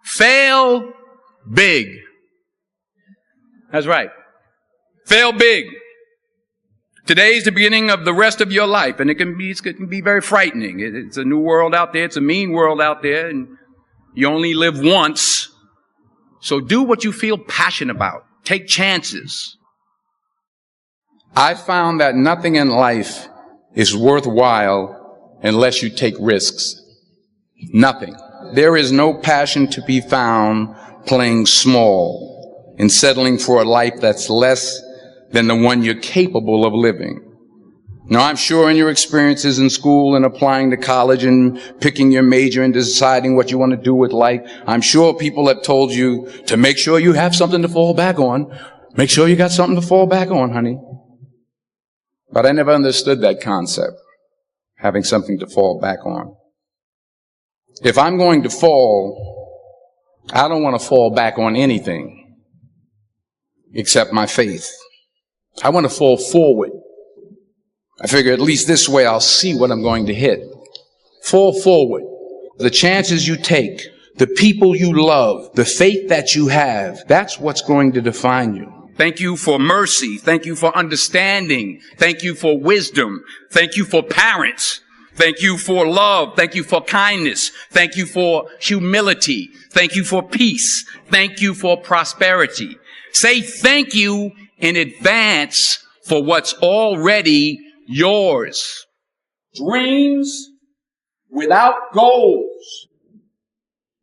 Fail big. That's right. Fail big. Today's the beginning of the rest of your life, and it can be very frightening. It's a new world out there. It's a mean world out there, and you only live once. So do what you feel passionate about. Take chances. I found that nothing in life is worthwhile unless you take risks. Nothing. There is no passion to be found playing small and settling for a life that's less than the one you're capable of living. Now, I'm sure in your experiences in school and applying to college and picking your major and deciding what you want to do with life, I'm sure people have told you to make sure you have something to fall back on. Make sure you got something to fall back on, honey. But I never understood that concept, having something to fall back on. If I'm going to fall, I don't want to fall back on anything except my faith. I want to fall forward. I figure at least this way I'll see what I'm going to hit. Fall forward. The chances you take, the people you love, the faith that you have, that's what's going to define you. Thank you for mercy. Thank you for understanding. Thank you for wisdom. Thank you for parents. Thank you for love. Thank you for kindness. Thank you for humility. Thank you for peace. Thank you for prosperity. Say thank you in advance for what's already yours. Dreams without goals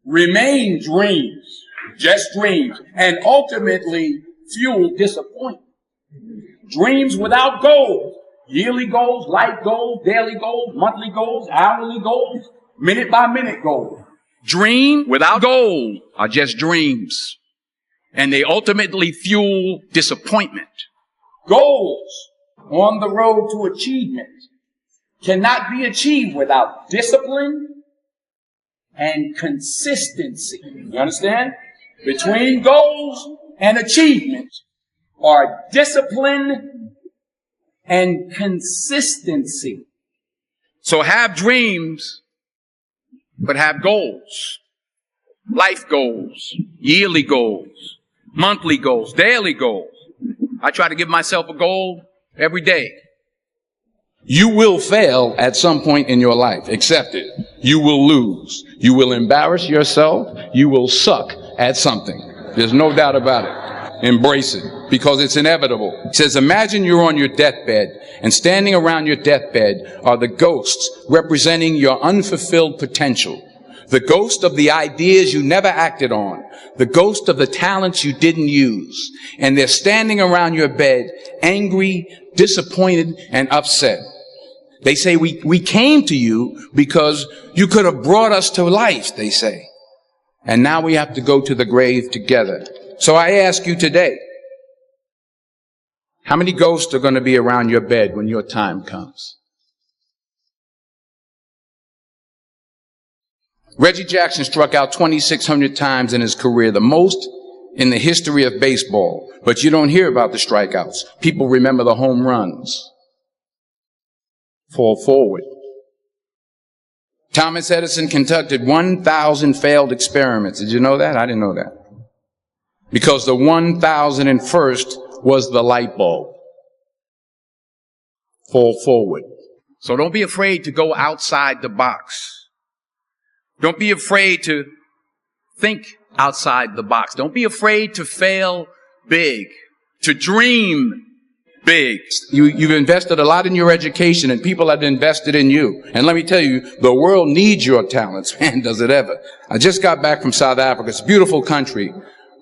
remain dreams, just dreams, and ultimately fuel disappointment. Dreams without goals, yearly goals, life goals, daily goals, monthly goals, hourly goals, minute by minute goals. Dream without goal are just dreams, and they ultimately fuel disappointment. Goals on the road to achievement cannot be achieved without discipline and consistency. You understand? Between goals and achievement are discipline and consistency. So have dreams, but have goals. Life goals, yearly goals, monthly goals, daily goals. I try to give myself a goal every day. You will fail at some point in your life. Accept it. You will lose. You will embarrass yourself. You will suck at something. There's no doubt about it. Embrace it, because it's inevitable. It says, imagine you're on your deathbed, and standing around your deathbed are the ghosts representing your unfulfilled potential. The ghost of the ideas you never acted on. The ghost of the talents you didn't use. And they're standing around your bed, angry, disappointed, and upset. They say, we came to you because you could have brought us to life, they say. And now we have to go to the grave together. So I ask you today, how many ghosts are going to be around your bed when your time comes? Reggie Jackson struck out 2,600 times in his career, the most in the history of baseball. But you don't hear about the strikeouts. People remember the home runs. Fall forward. Thomas Edison conducted 1,000 failed experiments. Did you know that? I didn't know that. Because the 1,001st was the light bulb. Fall forward. So don't be afraid to go outside the box. Don't be afraid to think outside the box. Don't be afraid to fail big, to dream big. You've invested a lot in your education, and people have invested in you. And let me tell you, the world needs your talents. Man, does it ever. I just got back from South Africa. It's a beautiful country,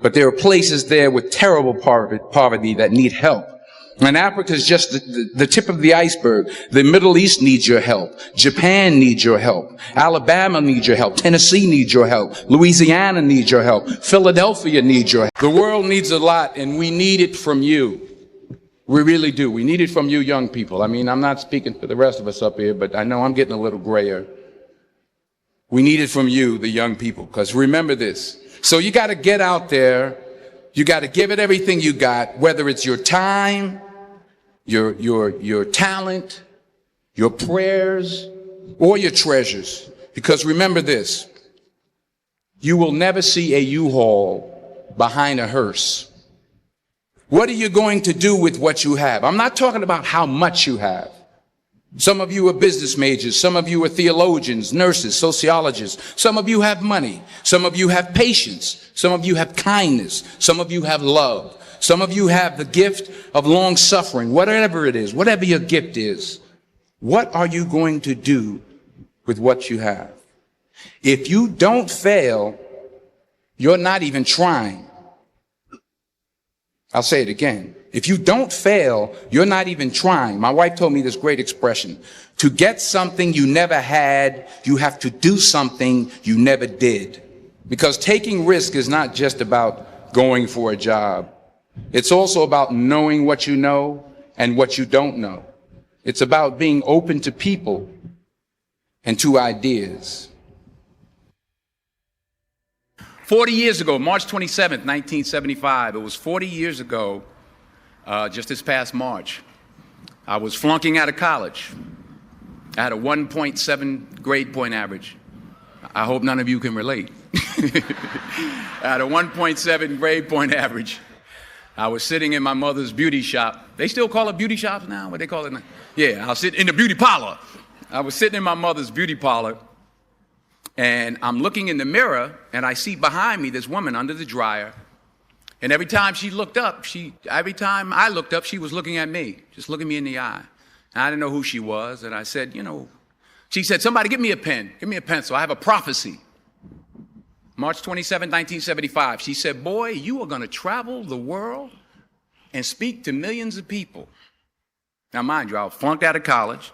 but there are places there with terrible poverty that need help. And Africa is just the tip of the iceberg. The Middle East needs your help. Japan needs your help. Alabama needs your help. Tennessee needs your help. Louisiana needs your help. Philadelphia needs your help. The world needs a lot, and we need it from you. We really do. We need it from you young people. I mean, I'm not speaking for the rest of us up here, but I know I'm getting a little grayer. We need it from you, the young people, because remember this. So you got to get out there. You got to give it everything you got, whether it's your time, your talent, your prayers, or your treasures. Because remember this, You will never see a U-Haul behind a hearse. What are you going to do with what you have? I'm not talking about how much you have. Some of you are business majors. Some of you are theologians, nurses, sociologists. Some of you have money. Some of you have patience. Some of you have kindness. Some of you have love. Some of you have the gift of long suffering. Whatever it is, whatever your gift is, what are you going to do with what you have? If you don't fail, you're not even trying. I'll say it again. If you don't fail, you're not even trying. My wife told me this great expression. To get something you never had, you have to do something you never did. Because taking risk is not just about going for a job. It's also about knowing what you know and what you don't know. It's about being open to people and to ideas. 40 years ago, March 27th, 1975, it was 40 years ago, just this past March, I was flunking out of college. I had a 1.7 grade point average. I hope none of you can relate. I had a 1.7 grade point average. I was sitting in my mother's beauty shop. They still call it beauty shops now? What they call it now? Yeah, I was sitting in the beauty parlor. I was sitting in my mother's beauty parlor, and I'm looking in the mirror, and I see behind me this woman under the dryer. And every time I looked up, she was looking at me, just looking me in the eye. And I didn't know who she was. And I said, she said, somebody give me a pen, give me a pencil. I have a prophecy. March 27, 1975. She said, boy, you are going to travel the world and speak to millions of people. Now, mind you, I was flunked out of college.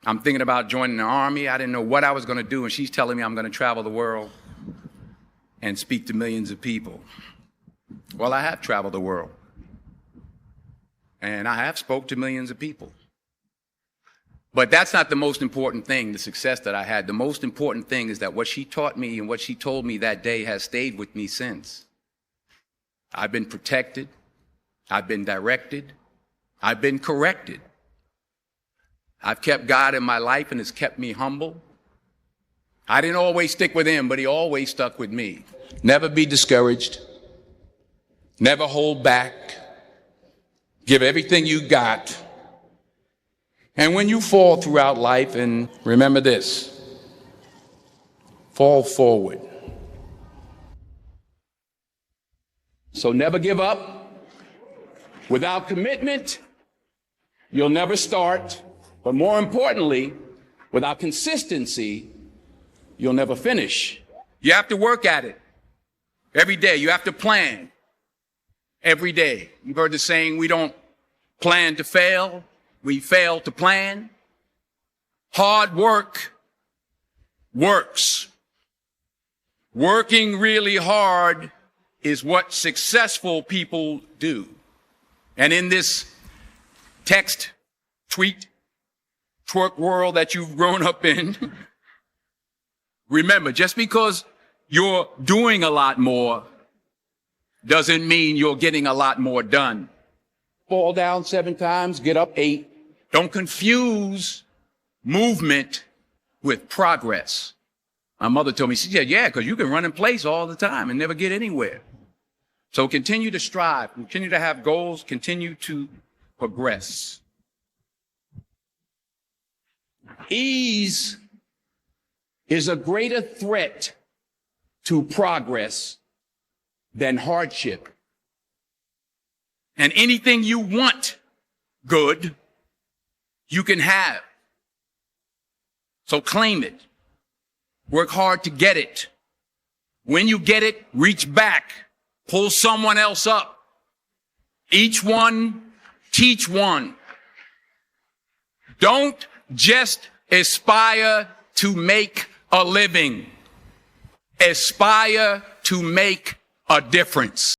I'm thinking about joining the army. I didn't know what I was going to do. And she's telling me I'm going to travel the world and speak to millions of people. Well, I have traveled the world, and I have spoke to millions of people. But that's not the most important thing, the success that I had. The most important thing is that what she taught me and what she told me that day has stayed with me since. I've been protected. I've been directed. I've been corrected. I've kept God in my life, and it's kept me humble. I didn't always stick with him, but he always stuck with me. Never be discouraged. Never hold back. Give everything you got. And when you fall throughout life, and remember this, fall forward. So never give up. Without commitment, you'll never start. But more importantly, without consistency, you'll never finish. You have to work at it every day. You have to plan. Every day. You've heard the saying, we don't plan to fail, we fail to plan. Hard work works. Working really hard is what successful people do. And in this text, tweet, twerk world that you've grown up in, remember, just because you're doing a lot more doesn't mean you're getting a lot more done. Fall down 7 times, get up 8. Don't confuse movement with progress. My mother told me, she said, yeah, because you can run in place all the time and never get anywhere. So continue to strive, continue to have goals, continue to progress. Ease is a greater threat to progress than hardship. And anything you want good, you can have. So claim it. Work hard to get it. When you get it, reach back. Pull someone else up. Each one, teach one. Don't just aspire to make a living. Aspire to make a difference.